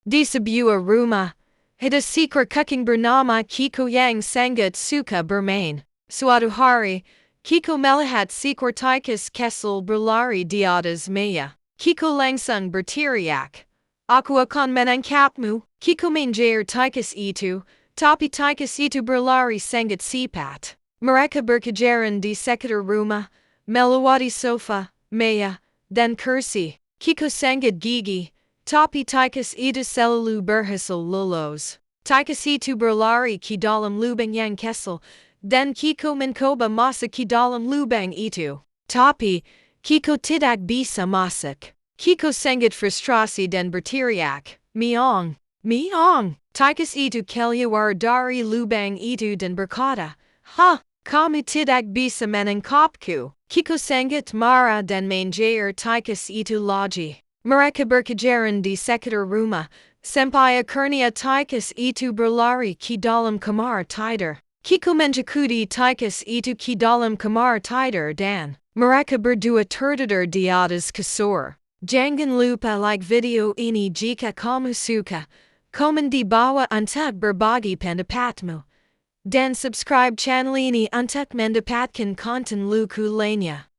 Di sebuah rumah, hida sikra kucing bernama Kiko yang sangat suka bermain. Suatu hari, Kiko melihat seekor tikus kecil berlari di atas meja. Kiko langsung berteriak, "Aku akan menangkapmu." Kiko mengejar tikus itu, tapi tikus itu berlari sangat cepat. Mereka berkejaran di sekitar rumah, melewati sofa, meja, dan kursi. Kiko sangat gigih, tapi tikus itu selalu berhasil lolos. Tikus itu berlari ke dalam lubang yang kecil, dan Kiko mencoba masuk ke dalam lubang itu. Tapi, Kiko tidak bisa masuk. Kiko sangat frustrasi dan berteriak, "Meong, meong." Tikus itu keluar dari lubang itu dan berkata, "Hah, kamu tidak bisa menangkapku." Kiko sangat marah dan mengejar tikus itu lagi. Mereka berkejaran di sekitar rumah, sampai akhirnya tikus itu berlari ke dalam kamar tidur. Kiko menjekuti tikus itu ke dalam kamar tidur dan mereka berdua tertidur di atas kasur. Jangan lupa like video ini jika kamu suka, komen di bawah untuk berbagi pendapatmu, dan subscribe channel ini untuk mendapatkan konten lucu lainnya.